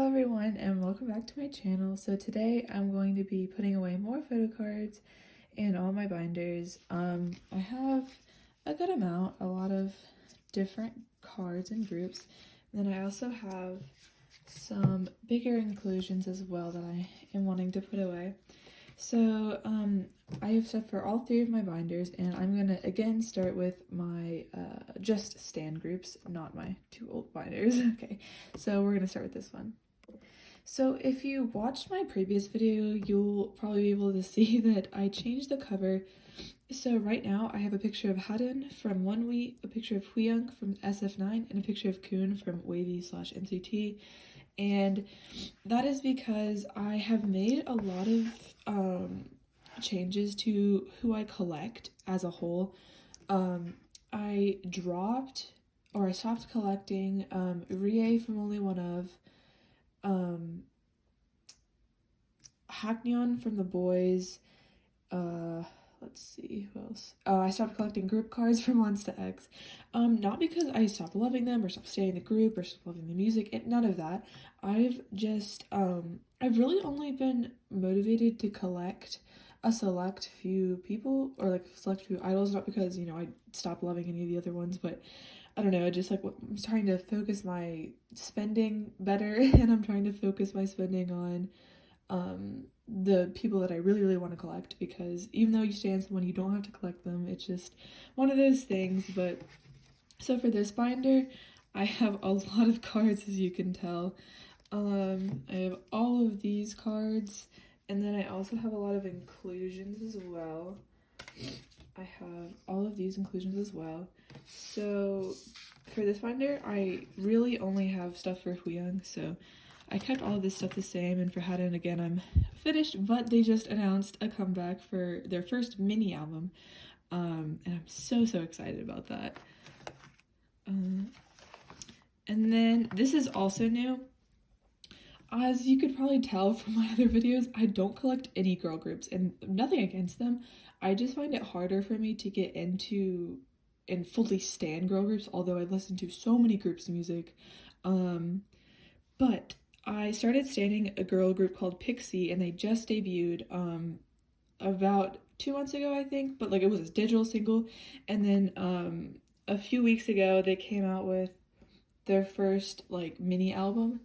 everyone, and welcome back to my channel. So today I'm going to be putting away more photo cards and all my binders. I have a good amount, a lot of different cards and groups. And then I also have some bigger inclusions as well that I am wanting to put away. So I have stuff for all three of my binders, and I'm gonna again start with my just stand groups, not my two old binders. Okay, so we're gonna start with this one. So if you watched my previous video, you'll probably be able to see that I changed the cover. So right now I have a picture of Haden from 1 week, a picture of Hyunsik from sf9, and a picture of Kun from wavy/NCT. And that is because I have made a lot of changes to who I collect as a whole. I stopped collecting Rie from Only One Of, Haknyeon from the boys, let's see, who else? I stopped collecting group cards from Monsta X. Not because I stopped loving them or stopped staying in the group or stopped loving the music, none of that. I've just, I've really only been motivated to collect a select few people, or like a select few idols, not because, you know, I stopped loving any of the other ones, but I don't know, just like I'm trying to focus my spending better, and I'm trying to focus my spending on the people that I really want to collect, because even though you stand someone, you don't have to collect them. It's just one of those things. But so for this binder, I have a lot of cards, as you can tell. I have all of these cards, and then I also have a lot of inclusions as well. I have all of these inclusions as well. So for this binder, I really only have stuff for Hyunsik, so I kept all of this stuff the same. And for Haden, again, I'm finished, but they just announced a comeback for their first mini album, and I'm so excited about that. And then this is also new. As you could probably tell from my other videos, I don't collect any girl groups, and nothing against them. I just find it harder for me to get into and fully stand girl groups, although I listen to so many groups of music. But I started standing a girl group called Pixie, and they just debuted about 2 months ago, I think, but like it was a digital single. And then a few weeks ago they came out with their first like mini album,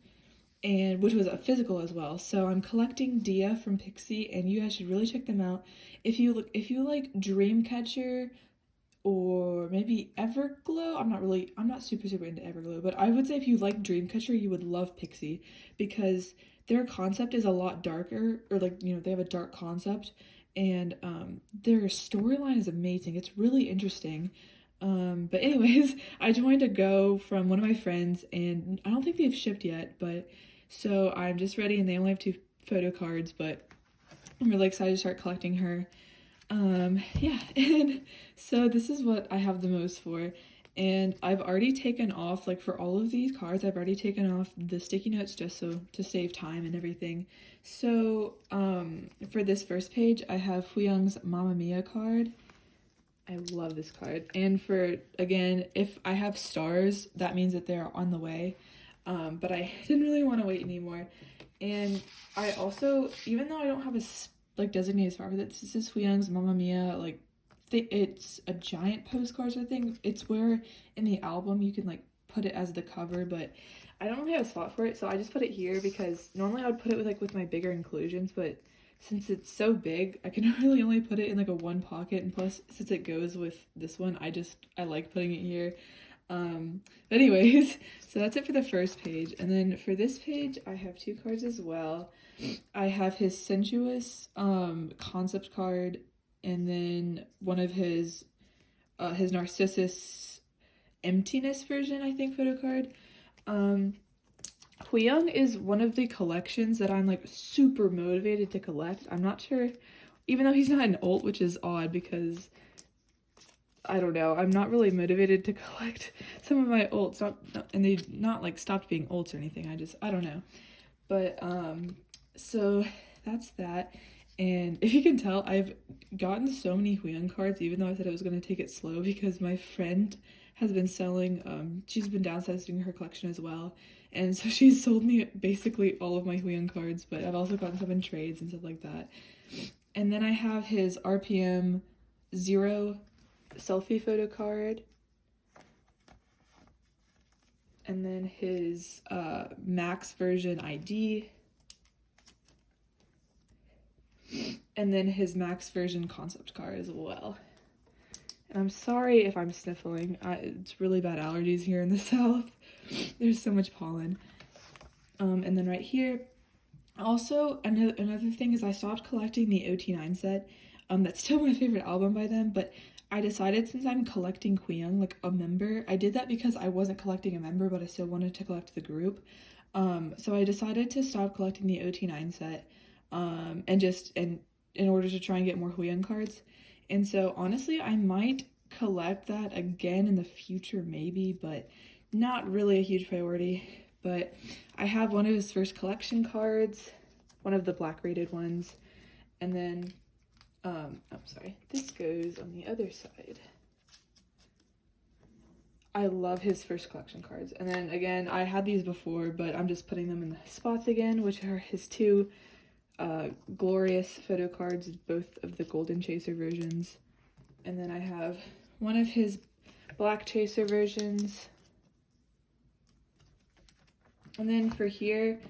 and which was a physical as well. So I'm collecting Dia from Pixie, and you guys should really check them out. If you like Dreamcatcher or maybe Everglow. I'm not super into Everglow, but I would say if you like Dreamcatcher, you would love Pixie, because their concept is a lot darker, or like, you know, they have a dark concept, and their storyline is amazing. It's really interesting. But anyways, I joined a go from one of my friends, and I don't think they've shipped yet, but so I'm just ready, and they only have 2 photo cards, but I'm really excited to start collecting her. Yeah, and so this is what I have the most for, and I've already taken off, like for all of these cards, I've already taken off the sticky notes just so to save time and everything. So for this first page, I have Hyunsik's Mamma Mia card. I love this card, and for, again, if I have stars, that means that they're on the way, but I didn't really want to wait anymore. And I also, even though I don't have a like designated spot for this, this is Hyunsik's Mamma Mia, like it's a giant postcard sort of thing. It's where in the album you can like put it as the cover, but I don't really have a spot for it, so I just put it here, because normally I would put it with my bigger inclusions, but since it's so big, I can really only put it in like a one pocket, and plus since it goes with this one, I like putting it here. But anyways, so that's it for the first page. And then for this page, I have 2 cards as well. I have his sensuous concept card, and then one of his Narcissus emptiness version, I think, photo card. Hyunsik is one of the collections that I'm like super motivated to collect. I'm not sure, even though he's not an alt, which is odd, because I don't know, I'm not really motivated to collect some of my alts, and they not like stopped being alts or anything. I don't know. But so that's that. And if you can tell, I've gotten so many Hyunsik cards, even though I said I was going to take it slow, because my friend has been selling, she's been downsizing her collection as well, and so she's sold me basically all of my Huion cards, but I've also gotten some in trades and stuff like that. And then I have his RPM 0 selfie photo card, and then his max version ID, and then his max version concept card as well. And I'm sorry if I'm sniffling. It's really bad allergies here in the south. There's so much pollen. And then right here, also another thing is I stopped collecting the OT9 set. That's still my favorite album by them, but I decided since I'm collecting Kwiyung, like a member, I did that because I wasn't collecting a member, but I still wanted to collect the group. So I decided to stop collecting the OT9 set, and in order to try and get more Huion cards. And so honestly, I might collect that again in the future maybe, but not really a huge priority. But I have one of his first collection cards, one of the black rated ones, and then I'm sorry, this goes on the other side. I love his first collection cards. And then again, I had these before, but I'm just putting them in the spots again, which are his two glorious photo cards, both of the Golden Chaser versions. And then I have one of his Black Chaser versions. And then for here,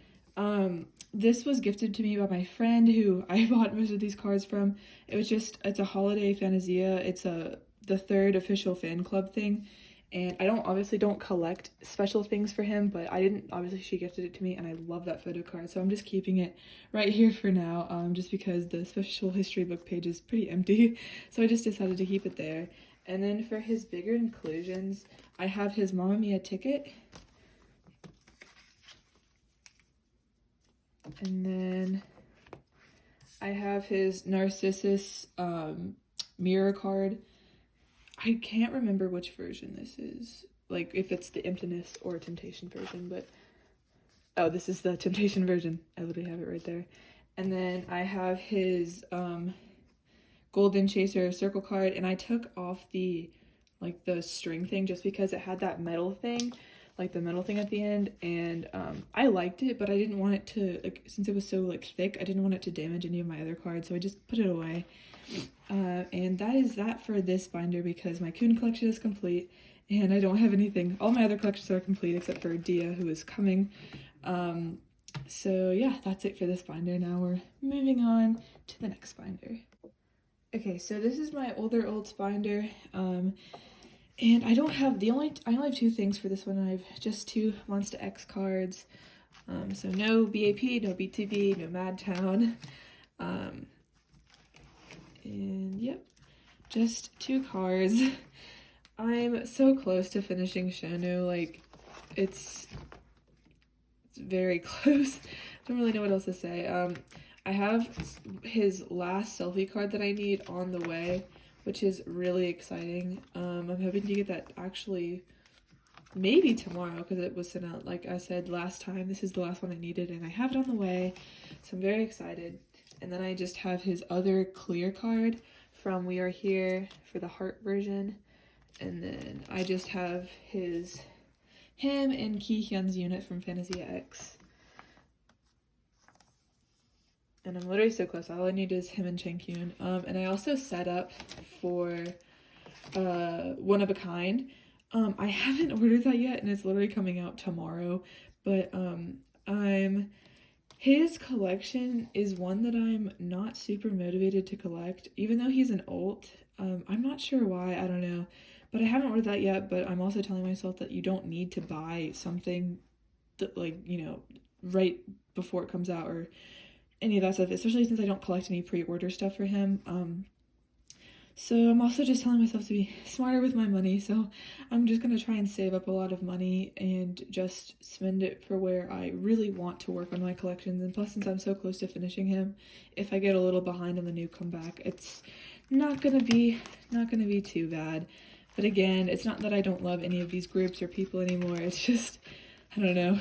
this was gifted to me by my friend who I bought most of these cards from. It's a holiday fantasia. It's the third official fan club thing. And I obviously don't collect special things for him, but obviously she gifted it to me and I love that photo card. So I'm just keeping it right here for now, just because the special history book page is pretty empty. So I just decided to keep it there. And then for his bigger inclusions, I have his Mamma Mia ticket. And then I have his Narcissus mirror card. I can't remember which version this is, like if it's the Emptiness or Temptation version, but oh, this is the Temptation version. I literally have it right there. And then I have his Golden Chaser circle card, and I took off the string thing just because it had that metal thing, like the metal thing at the end, and I liked it, but I didn't want it to, since it was so thick, I didn't want it to damage any of my other cards, so I just put it away. And that is that for this binder, because my Kun collection is complete and I don't have anything. All my other collections are complete except for Dia, who is coming. So yeah, that's it for this binder. Now we're moving on to the next binder. Okay, so this is my older olds binder. And I only have two things for this one. I have just two Monsta X cards. So no BAP, no btob, no madtown. And yep, just two cards. I'm so close to finishing shownu, it's very close. I don't really know what else to say. I have his last selfie card that I need on the way, which is really exciting. I'm hoping to get that actually maybe tomorrow, because it was sent out, like I said last time. This is the last one I needed, and I have it on the way, so I'm very excited. And then I just have his other clear card from We Are Here for the heart version. And then I just have him and Ki Hyun's unit from Fantasia X. And I'm literally so close. All I need is him and Changkyun. And I also set up for One of a Kind. I haven't ordered that yet, and it's literally coming out tomorrow. But his collection is one that I'm not super motivated to collect, even though he's an alt. I'm not sure why, I don't know. But I haven't ordered that yet, but I'm also telling myself that you don't need to buy something that, right before it comes out or any of that stuff, especially since I don't collect any pre-order stuff for him. So I'm also just telling myself to be smarter with my money, so I'm just going to try and save up a lot of money and just spend it for where I really want to work on my collections. And plus, since I'm so close to finishing him, if I get a little behind on the new comeback, it's not gonna be too bad. But again, it's not that I don't love any of these groups or people anymore, it's just, I don't know,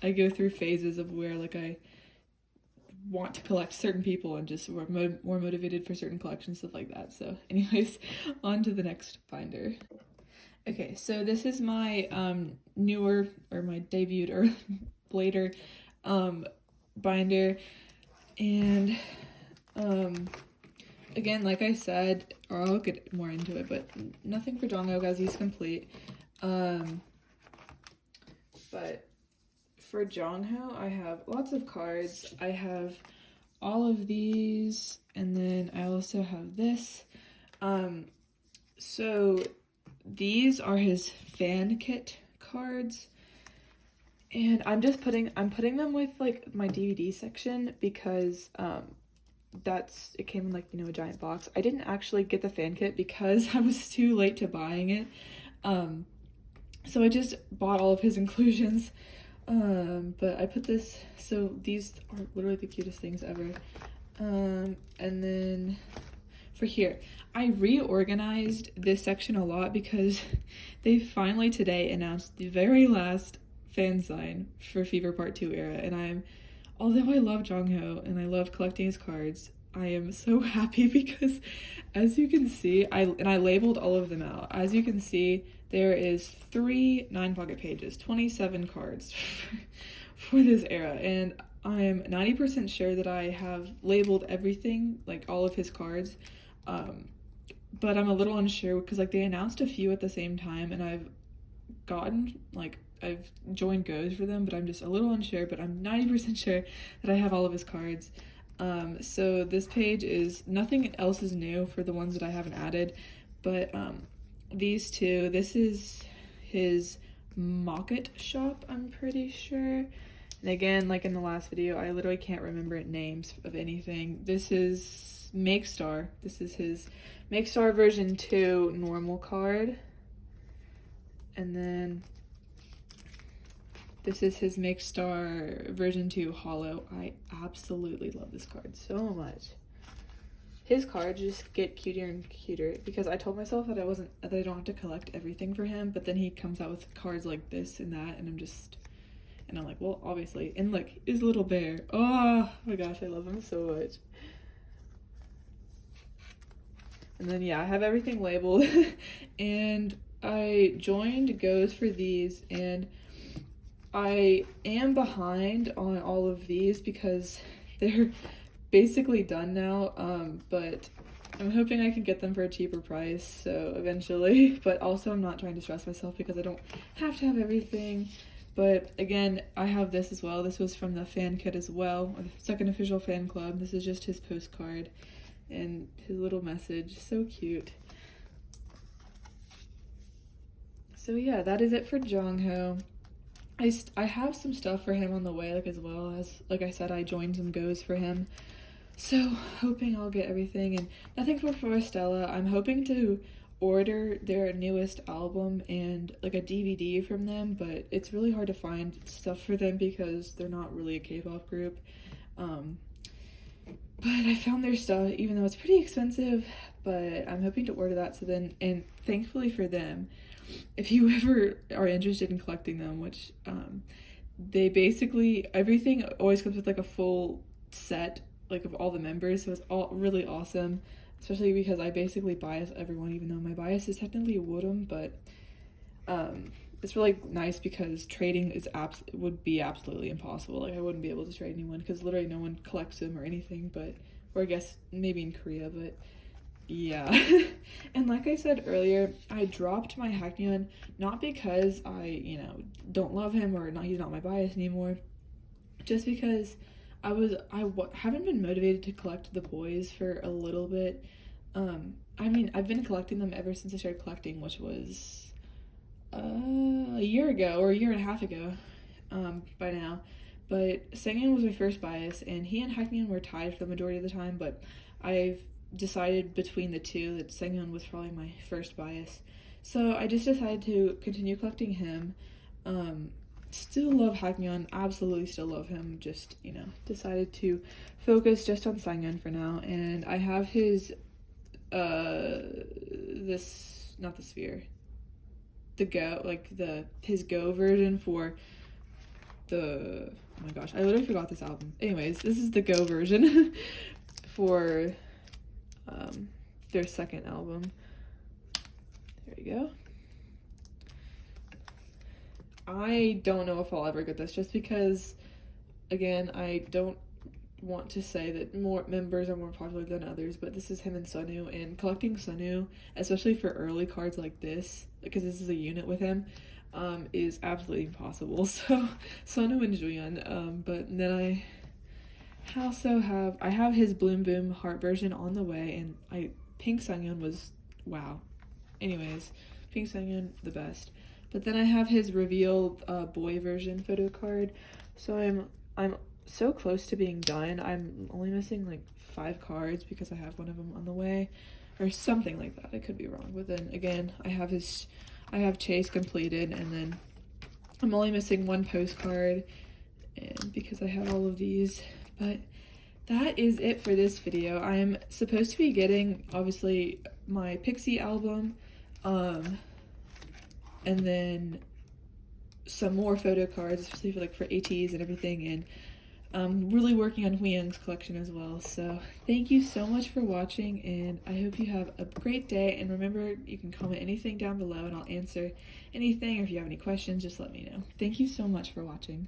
I go through phases of where I want to collect certain people and just more motivated for certain collections, stuff like that. So anyways, on to the next binder. Okay, so this is my newer, or my debuted or later binder, and again, like I said, or I'll get more into it, but nothing for Jongho, guys. He's complete. But for Jongho, I have lots of cards. I have all of these, and then I also have this. So these are his fan kit cards, and I'm putting them with like my DVD section because it came in like, you know, a giant box. I didn't actually get the fan kit because I was too late to buying it. So I just bought all of his inclusions. But I put this, so these are literally the cutest things ever. And then for here, I reorganized this section a lot because they finally today announced the very last fan sign for Fever Part 2 era, and although I love Jongho and I love collecting his cards, I am so happy because, as you can see, I labeled all of them out. As you can see, there is 3 9-pocket pages, 27 cards for this era, and I am 90% sure that I have labeled everything, like all of his cards, but I'm a little unsure because like they announced a few at the same time, and I've joined goes for them, but I'm just a little unsure, but I'm 90% sure that I have all of his cards. So this page is, nothing else is new for the ones that I haven't added, but these two, this is his market shop, I'm pretty sure. And again, like in the last video, I literally can't remember names of anything. This is Make Star. This is his Make Star version 2 normal card. And then this is his Make Star version 2 holo. I absolutely love this card so much. His cards just get cuter and cuter because I told myself that I don't have to collect everything for him, but then he comes out with cards like this and that, and I'm like, well, obviously. And look, his little bear. Oh my gosh, I love him so much. And then yeah, I have everything labeled and I joined goes for these, and I am behind on all of these because they're basically done now, but I'm hoping I can get them for a cheaper price, so eventually, but also I'm not trying to stress myself because I don't have to have everything. But again, I have this as well. This was from the fan kit as well, or the second official fan club. This is just his postcard and his little message. So cute. So yeah, that is it for Jongho. I have some stuff for him on the way, like as well as, like I said, I joined some goes for him. So hoping I'll get everything, and nothing for Forestella. I'm hoping to order their newest album and like a DVD from them, but it's really hard to find stuff for them because they're not really a K-pop group. But I found their stuff, even though it's pretty expensive, but I'm hoping to order that. So then, and thankfully for them, if you ever are interested in collecting them, which they basically, everything always comes with like a full set, like of all the members, so it's all really awesome, especially because I basically bias everyone, even though my bias is technically Woodham, but it's really nice because trading would be absolutely impossible. Like I wouldn't be able to trade anyone because literally no one collects them or anything, but, or I guess maybe in Korea, but yeah. And like I said earlier, I dropped my Hackneon not because I, you know, don't love him or not, he's not my bias anymore, just because I haven't been motivated to collect the boyz for a little bit. I mean, I've been collecting them ever since I started collecting, which was a year ago or a year and a half ago by now. But Sangyeon was my first bias, and he and Hackneon were tied for the majority of the time, but I've decided between the two that Sangyeon was probably my first bias. So I just decided to continue collecting him. Still love Hackneon, absolutely still love him, just, you know, decided to focus just on Sangyeon for now. And I have his, not the sphere, the Go, like his Go version for the, oh my gosh, I literally forgot this album. Anyways, this is the Go version for their second album. There you go. I don't know if I'll ever get this, just because, again, I don't want to say that more members are more popular than others, but this is him and Shownu, and collecting Shownu, especially for early cards like this, because this is a unit with him, is absolutely impossible. So Shownu and Juyeon, but then I also have his Bloom Boom Heart version on the way, and Pink Sangyeon was wow. Anyways, Pink Sangyeon the best. But then I have his reveal boy version photo card, so I'm so close to being done. I'm only missing like 5 cards because I have one of them on the way, or something like that. I could be wrong, but then again, I have Chase completed, and then I'm only missing 1 postcard, and because I have all of these. But that is it for this video. I'm supposed to be getting, obviously, my Pixie album, and then some more photo cards, especially for ateez and everything, and I'm really working on Huyoung's collection as well. So thank you so much for watching, and I hope you have a great day. And remember, you can comment anything down below and I'll answer anything, or if you have any questions, just let me know. Thank you so much for watching.